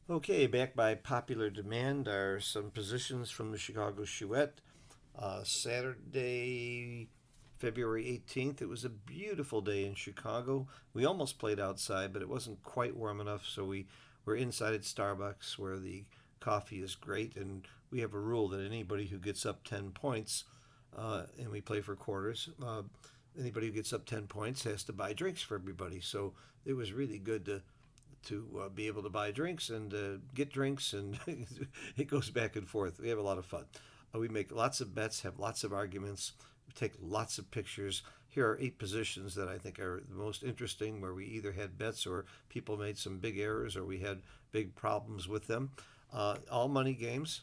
Okay, back by popular demand are some positions from the Chicago Chouette. Saturday, February 18th. It was a beautiful day in Chicago. We almost played outside, but it wasn't quite warm enough, so we were inside at Starbucks where the coffee is great. And we have a rule that anybody who gets up 10 points, and we play for quarters, anybody who gets up 10 points has to buy drinks for everybody. So it was really good to be able to buy drinks and get drinks, and it goes back and forth. We have a lot of fun. We make lots of bets, have lots of arguments, we take lots of pictures. Here are 8 positions that I think are the most interesting, where we either had bets or people made some big errors or we had big problems with them. All money games.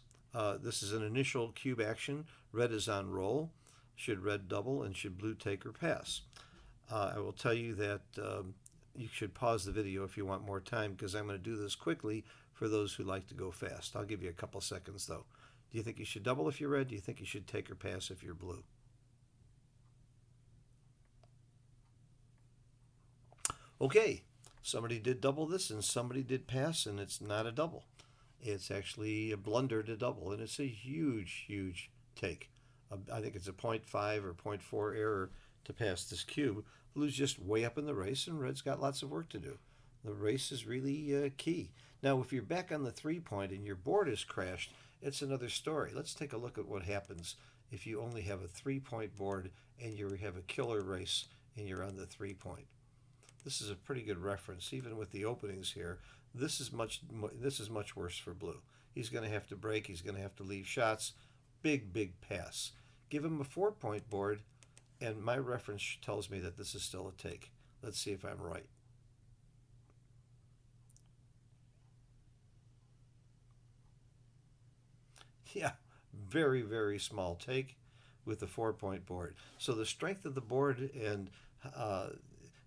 This is an initial cube action. Red is on roll. Should red double and should blue take or pass? I will tell you that you should pause the video if you want more time, because I'm going to do this quickly for those who like to go fast. I'll give you a couple seconds though. Do you think you should double if you're red? Do you think you should take or pass if you're blue? Okay, somebody did double this and somebody did pass, and it's not a double. It's actually a blunder to double, and it's a huge, huge take. I think it's a point 0.5 or point 0.4 error to pass this cube. Blue's just way up in the race, and red's got lots of work to do. The race is really key. Now, if you're back on the 3 point and your board is crashed, it's another story. Let's take a look at what happens if you only have a 3 point board and you have a killer race and you're on the 3 point. This is a pretty good reference, even with the openings here. This is much worse for blue. He's going to have to break. He's going to have to leave shots. Big, big pass. Give him a 4 point board, and my reference tells me that this is still a take. Let's see if I'm right. Yeah, very, very small take with the 4 point board. So the strength of the board, and uh,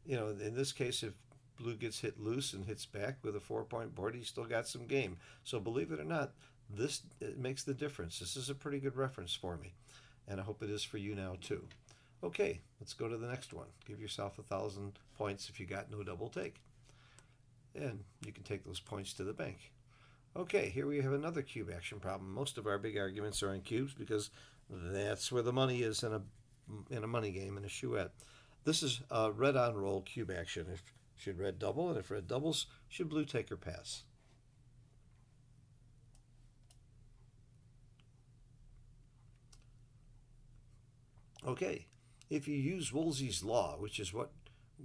in this case, if blue gets hit loose and hits back with a 4 point board, he's still got some game. So believe it or not, this it makes the difference. This is a pretty good reference for me, and I hope it is for you now too. Okay, let's go to the next one. Give yourself 1,000 points if you got no double take, and you can take those points to the bank. Okay, here we have another cube action problem. Most of our big arguments are on cubes because that's where the money is in a money game in a chouette. This is red on roll cube action. If should red double, and if red doubles, should blue take or pass? Okay, if you use Woolsey's law, which is what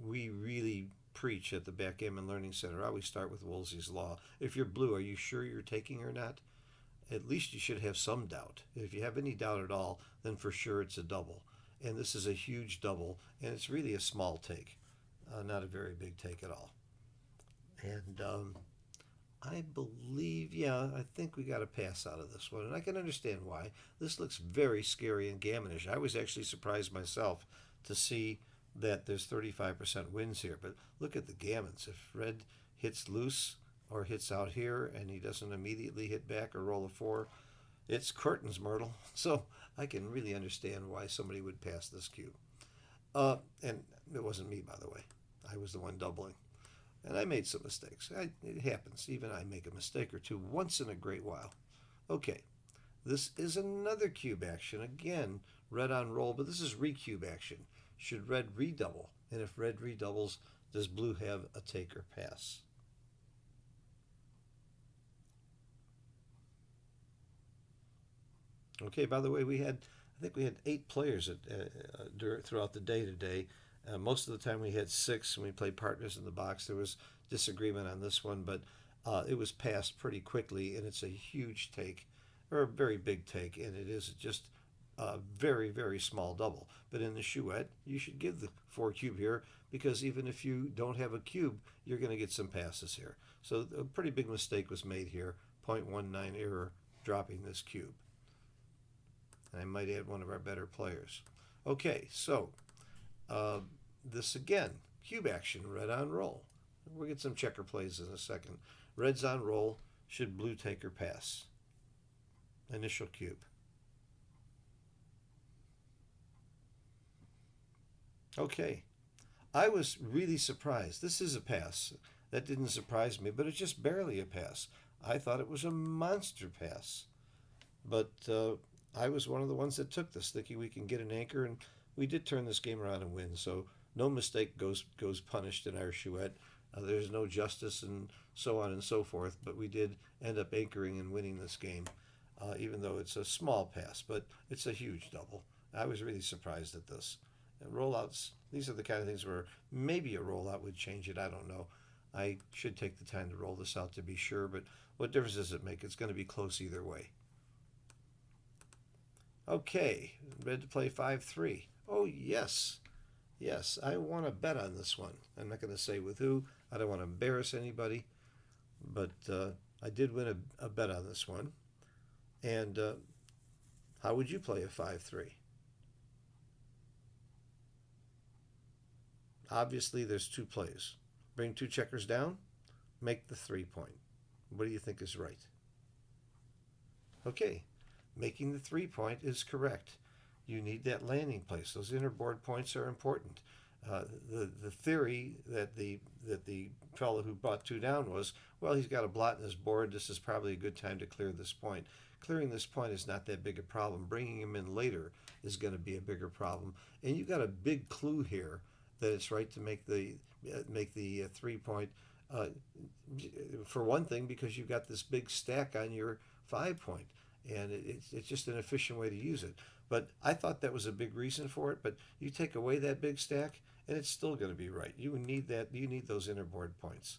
we really preach at the Backgammon Learning Center, I always start with Woolsey's law. If you're blue, are you sure you're taking or not? At least you should have some doubt. If you have any doubt at all, then for sure it's a double. And this is a huge double, and it's really a small take, not a very big take at all. And I believe, yeah, I think we got a pass out of this one, and I can understand why. This looks very scary and gammonish. I was actually surprised myself to see that there's 35% wins here, but look at the gammons. If red hits loose or hits out here and he doesn't immediately hit back or roll a 4, it's curtains, Myrtle. So I can really understand why somebody would pass this cube. And it wasn't me, by the way. I was the one doubling. And I made some mistakes. It happens. Even I make a mistake or two once in a great while. Okay, this is another cube action. Again, red on roll, but this is recube action. Should red redouble? And if red redoubles, does blue have a take or pass? Okay, by the way, I think we had 8 players throughout the day today. Most of the time we had 6, and we played partners in the box. There was disagreement on this one, but it was passed pretty quickly, and it's a huge take, or a very big take, and it is just a very, very small double. But in the chouette, you should give the 4 cube here, because even if you don't have a cube, you're going to get some passes here. So a pretty big mistake was made here, 0.19 error, dropping this cube. And I might add one of our better players. Okay, so uh, this again, cube action, red on roll. We'll get some checker plays in a second. Red's on roll. Should blue take or pass? Initial cube. Okay, I was really surprised. This is a pass. That didn't surprise me, but it's just barely a pass. I thought it was a monster pass. But I was one of the ones that took this, thinking we can get an anchor, and we did turn this game around and win. So no mistake goes punished in our chouette. There's no justice and so on and so forth. But we did end up anchoring and winning this game, even though it's a small pass, but it's a huge double. I was really surprised at this. And rollouts, these are the kind of things where maybe a rollout would change it. I don't know. I should take the time to roll this out to be sure, but what difference does it make? It's going to be close either way. Okay, ready to play 5-3. Oh, yes. Yes, I want to bet on this one. I'm not going to say with who. I don't want to embarrass anybody, but I did win a bet on this one. And how would you play a 5-3? Obviously, there's two plays. Bring two checkers down, make the 3 point. What do you think is right? Okay, making the 3 point is correct. You need that landing place. Those inner board points are important. The theory that the fellow who brought two down was, well, he's got a blot in his board. This is probably a good time to clear this point. Clearing this point is not that big a problem. Bringing him in later is going to be a bigger problem. And you got a big clue here that it's right to make the 3 point. Uh, for one thing, because you've got this big stack on your 5 point, and it's just an efficient way to use it. But I thought that was a big reason for it. But you take away that big stack, and it's still going to be right. You need that. You need those inner board points,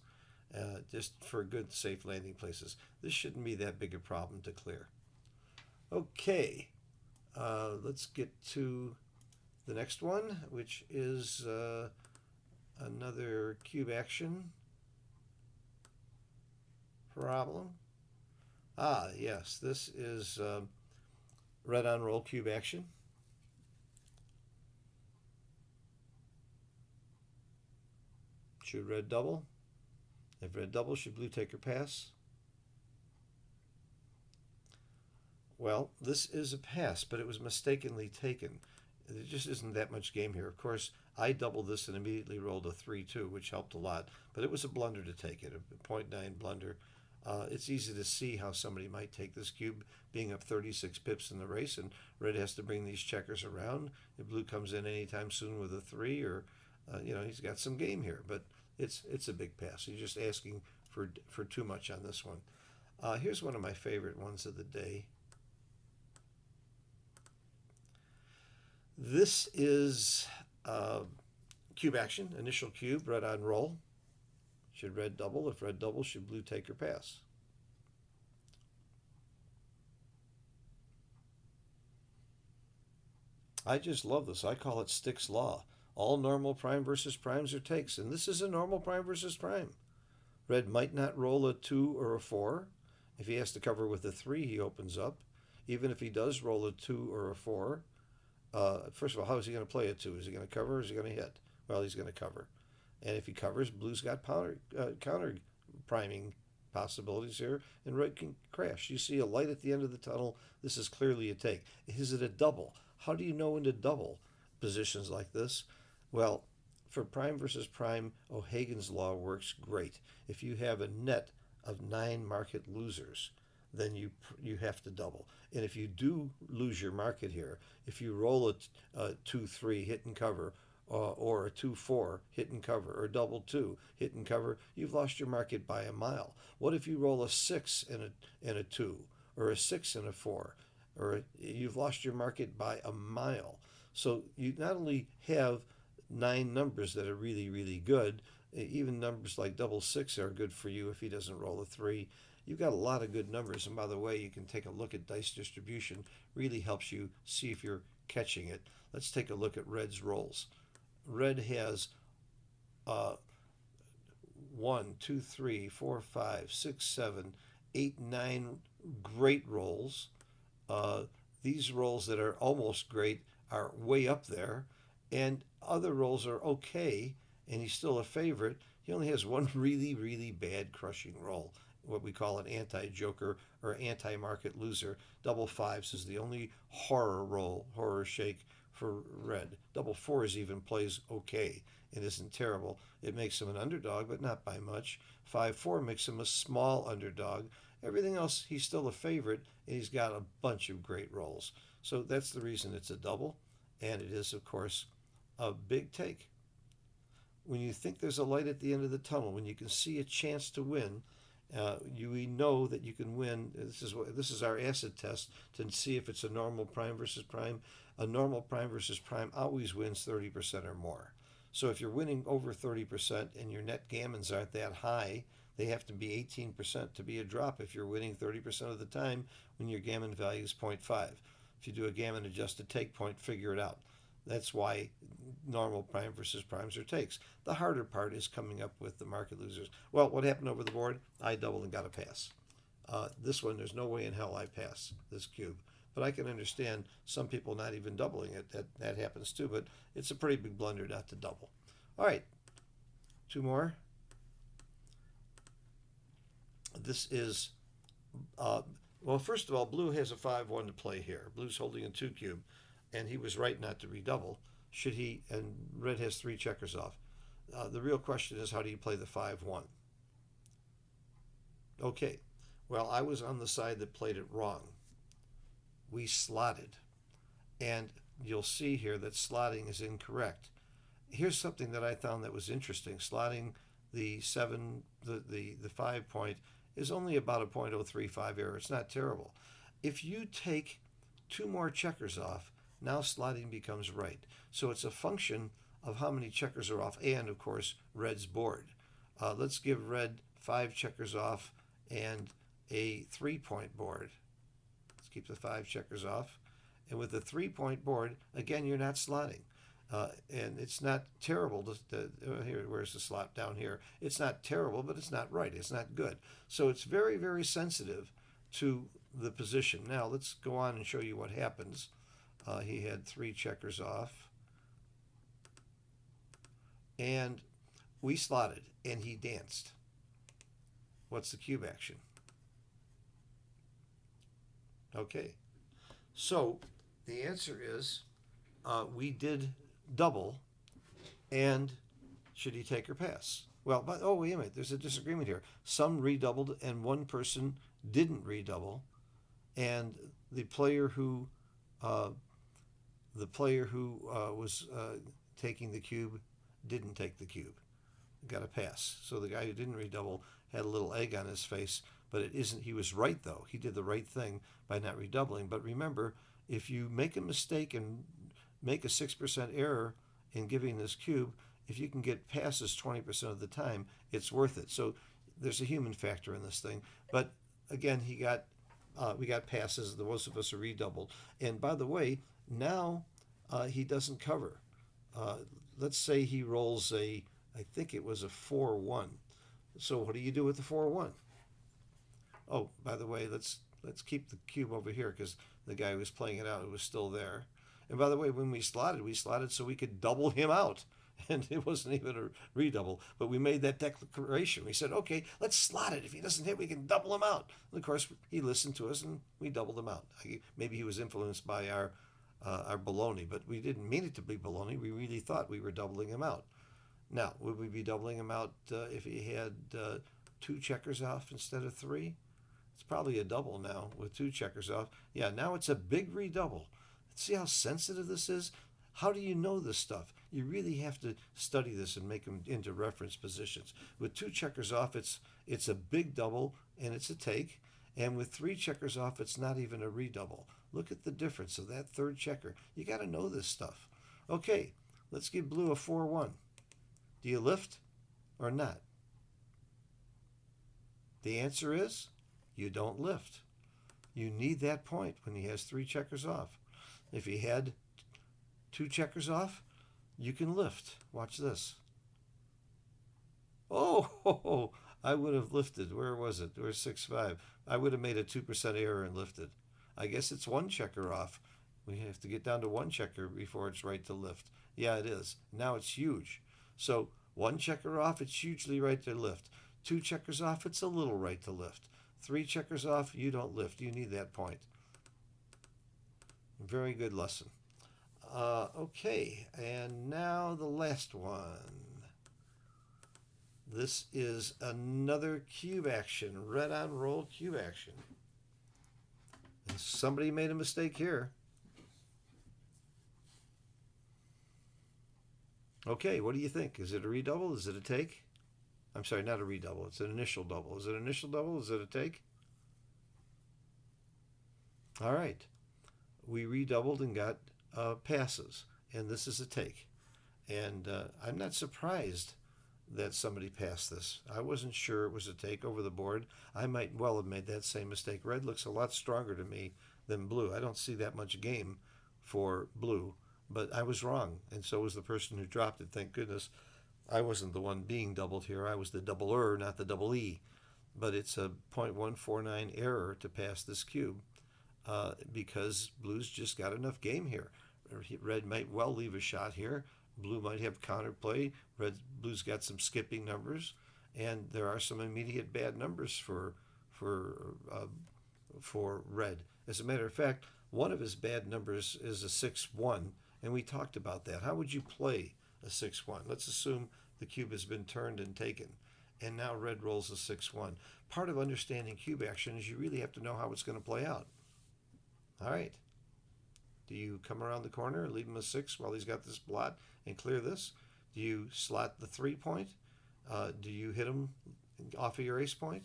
just for good, safe landing places. This shouldn't be that big a problem to clear. Okay, let's get to the next one, which is another cube action problem. Ah, yes, this is red on roll cube action. Should red double? If red double, should blue take or pass? Well, this is a pass, but it was mistakenly taken. There just isn't that much game here. Of course, I doubled this and immediately rolled a 3-2, which helped a lot, but it was a blunder to take it, a .9 blunder. It's easy to see how somebody might take this cube, being up 36 pips in the race, and red has to bring these checkers around. If blue comes in anytime soon with a 3, or he's got some game here, but it's a big pass. He's just asking for too much on this one. Here's one of my favorite ones of the day. This is cube action, initial cube, red on roll. Should red double? If red double, should blue take or pass? I just love this. I call it Stick's Law. All normal prime versus primes are takes, and this is a normal prime versus prime. Red might not roll a 2 or a 4. If he has to cover with a 3, he opens up. Even if he does roll a 2 or a 4, first of all, how is he going to play a 2? Is he going to cover or is he going to hit? Well, he's going to cover. And if he covers, blue's got counter priming possibilities here, and red can crash. You see a light at the end of the tunnel. This is clearly a take. Is it a double? How do you know when to double positions like this? Well, for prime versus prime, O'Hagan's law works great. If you have a net of 9 market losers, then you have to double. And if you do lose your market here, if you roll a 2-3 hit and cover, or a 2-4 hit and cover, or double 2 hit and cover, you've lost your market by a mile. What if you roll a 6 and a 2, or a 6 and a 4, or you've lost your market by a mile? So you not only have 9 numbers that are really, really good, even numbers like double 6 are good for you if he doesn't roll a 3. You've got a lot of good numbers, and by the way, you can take a look at dice distribution. Really helps you see if you're catching it. Let's take a look at red's rolls. Red has 1, 2, 3, 4, 5, 6, 7, 8, 9 great rolls. These rolls that are almost great are way up there, and other rolls are okay, and he's still a favorite. He only has one really, really bad crushing roll, what we call an anti-joker or anti-market loser. Double 5s is the only horror roll, horror shake for red. Double fours even plays okay. It isn't terrible. It makes him an underdog, but not by much. 5-4 makes him a small underdog. Everything else, he's still a favorite, and he's got a bunch of great rolls. So that's the reason it's a double, and it is, of course, a big take. When you think there's a light at the end of the tunnel, when you can see a chance to win, we know that you can win. This is our acid test to see if it's a normal prime versus prime. A normal prime versus prime always wins 30% or more. So if you're winning over 30% and your net gammons aren't that high, they have to be 18% to be a drop if you're winning 30% of the time when your gammon value is 0.5. If you do a gammon adjusted take point, figure it out. That's why normal prime versus primes are takes. The harder part is coming up with the market losers. Well, what happened over the board? I doubled and got a pass. This one, there's no way in hell I pass this cube. But I can understand some people not even doubling it. That happens too, but it's a pretty big blunder not to double. All right, two more. This is, well, first of all, blue has a 5-1 to play here. Blue's holding a 2 cube, and he was right not to redouble. Should he, and red has 3 checkers off. The real question is, how do you play the 5-1? Okay, well, I was on the side that played it wrong. We slotted, and you'll see here that slotting is incorrect. Here's something that I found that was interesting. Slotting the 5 point is only about a 0.035 error. It's not terrible. If you take 2 more checkers off, now slotting becomes right. So it's a function of how many checkers are off and, of course, red's board. Let's give red 5 checkers off and a 3-point board. Let's keep the 5 checkers off. And with a 3-point board, again, you're not slotting. And it's not terrible. Here, where's the slot? Down here. It's not terrible, but it's not right. It's not good. So it's very, very sensitive to the position. Now, let's go on and show you what happens. He had 3 checkers off. And we slotted, and he danced. What's the cube action? Okay. So the answer is we did double, and should he take or pass? Well, but, oh, wait a minute. There's a disagreement here. Some redoubled, and one person didn't redouble, and the player who was taking the cube didn't take the cube. Got a pass. So the guy who didn't redouble had a little egg on his face, but it isn't. He was right, though. He did the right thing by not redoubling. But remember, if you make a mistake and make a 6% error in giving this cube, if you can get passes 20% of the time, it's worth it. So there's a human factor in this thing. But again, we got passes. The most of us are redoubled. And by the way, now he doesn't cover. Let's say he rolls I think it was a 4-1. So what do you do with the 4-1? Oh, by the way, let's keep the cube over here because the guy who was playing it out, it was still there. And by the way, when we slotted so we could double him out. And it wasn't even a redouble. But we made that declaration. We said, okay, let's slot it. If he doesn't hit, we can double him out. And of course, he listened to us, and we doubled him out. Maybe he was influenced by our baloney, but we didn't mean it to be baloney. We really thought we were doubling him out. Now, would we be doubling him out if he had 2 checkers off instead of 3? It's probably a double now with 2 checkers off. Yeah, now it's a big redouble. See how sensitive this is? How do you know this stuff? You really have to study this and make them into reference positions. With 2 checkers off, it's a big double, and it's a take. And with 3 checkers off, it's not even a redouble. Look at the difference of that 3rd checker. You got to know this stuff. Okay, let's give blue a 4-1. Do you lift or not? The answer is you don't lift. You need that point when he has 3 checkers off. If he had 2 checkers off, you can lift. Watch this. Oh, I would have lifted. Where was it? Where's 6-5? I would have made a 2% error and lifted. I guess it's 1 checker off. We have to get down to 1 checker before it's right to lift. Yeah, it is. Now it's huge. So 1 checker off, it's hugely right to lift. 2 checkers off, it's a little right to lift. 3 checkers off, you don't lift. You need that point. Very good lesson. Okay, and now the last one. This is another cube action, red on roll cube action. And somebody made a mistake here. Okay, what do you think? Is it a redouble? Is it a take? I'm sorry, not a redouble. It's an initial double. Is it an initial double? Is it a take? All right. We redoubled and got passes, and this is a take. And I'm not surprised that somebody passed this. I wasn't sure it was a take over the board. I might well have made that same mistake. Red looks a lot stronger to me than blue. I don't see that much game for blue, but I was wrong, and so was the person who dropped it. Thank goodness I wasn't the one being doubled here. I was the doubler, not the double E. But it's a 0.149 error to pass this cube because blue's just got enough game here. Red might well leave a shot here. Blue might have counterplay. Blue's got some skipping numbers, and there are some immediate bad numbers for red. As a matter of fact, one of his bad numbers is a 6-1, and we talked about that. How would you play a 6-1? Let's assume the cube has been turned and taken, and now red rolls a 6-1. Part of understanding cube action is you really have to know how it's going to play out. All right. Do you come around the corner and leave him a 6 while he's got this blot and clear this? Do you slot the 3-point? Do you hit him off of your ace point?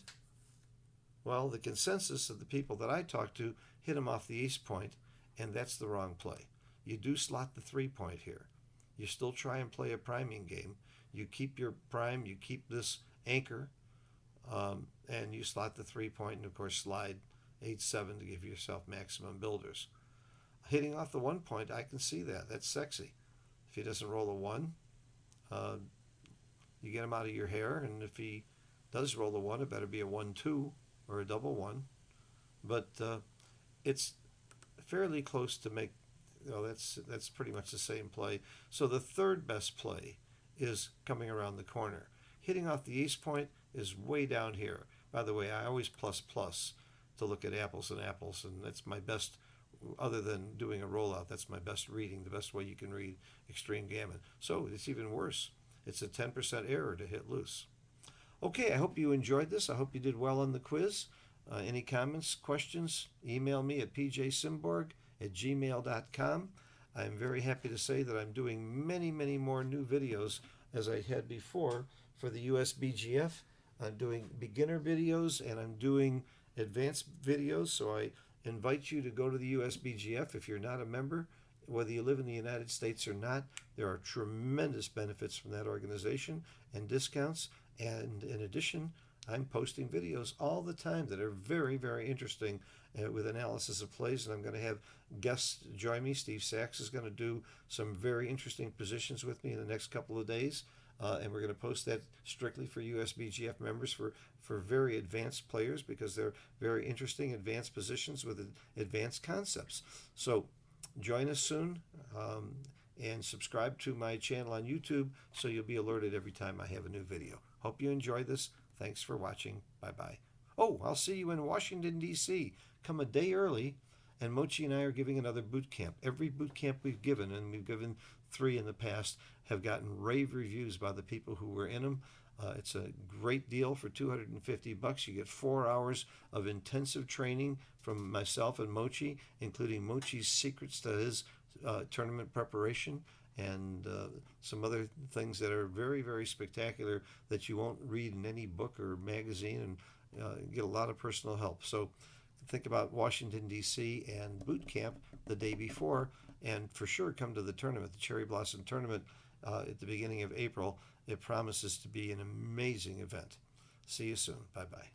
Well, the consensus of the people that I talked to hit him off the ace point, and that's the wrong play. You do slot the 3-point here. You still try and play a priming game. You keep your prime, you keep this anchor, and you slot the 3-point, and of course slide 8-7 to give yourself maximum builders. Hitting off the 1-point, I can see that. That's sexy. If he doesn't roll a 1, you get him out of your hair, and if he does roll a 1, it better be a 1-2 or a double 1. But it's fairly close to make, that's pretty much the same play. So the third best play is coming around the corner. Hitting off the ace point is way down here. By the way, I always plus to look at apples and apples, and that's my best, other than doing a rollout, that's my best reading, the best way you can read extreme gammon. So it's even worse. It's a 10% error to hit loose. Okay, I hope you enjoyed this. I hope you did well on the quiz. Any comments, questions, email me at pjsimborg@gmail.com. I'm very happy to say that I'm doing many, many more new videos as I had before for the USBGF. I'm doing beginner videos and I'm doing advanced videos, so I invite you to go to the USBGF if you're not a member. Whether you live in the United States or not, there are tremendous benefits from that organization and discounts. And in addition, I'm posting videos all the time that are very, very interesting with analysis of plays. And I'm going to have guests join me. Steve Sachs is going to do some very interesting positions with me in the next couple of days. And we're going to post that strictly for USBGF members for very advanced players because they're very interesting advanced positions with advanced concepts. So join us soon and subscribe to my channel on YouTube so you'll be alerted every time I have a new video. Hope you enjoy this. Thanks for watching. Bye-bye. Oh, I'll see you in Washington, D.C. Come a day early, and Mochi and I are giving another boot camp. Every boot camp we've given, and we've given 3 in the past, have gotten rave reviews by the people who were in them. It's a great deal for $250. You get 4 hours of intensive training from myself and Mochi, including Mochi's secrets to his tournament preparation and some other things that are very, very spectacular that you won't read in any book or magazine, and get a lot of personal help. So think about Washington, D.C. and boot camp the day before, and for sure come to the tournament, the Cherry Blossom Tournament at the beginning of April. It promises to be an amazing event. See you soon. Bye-bye.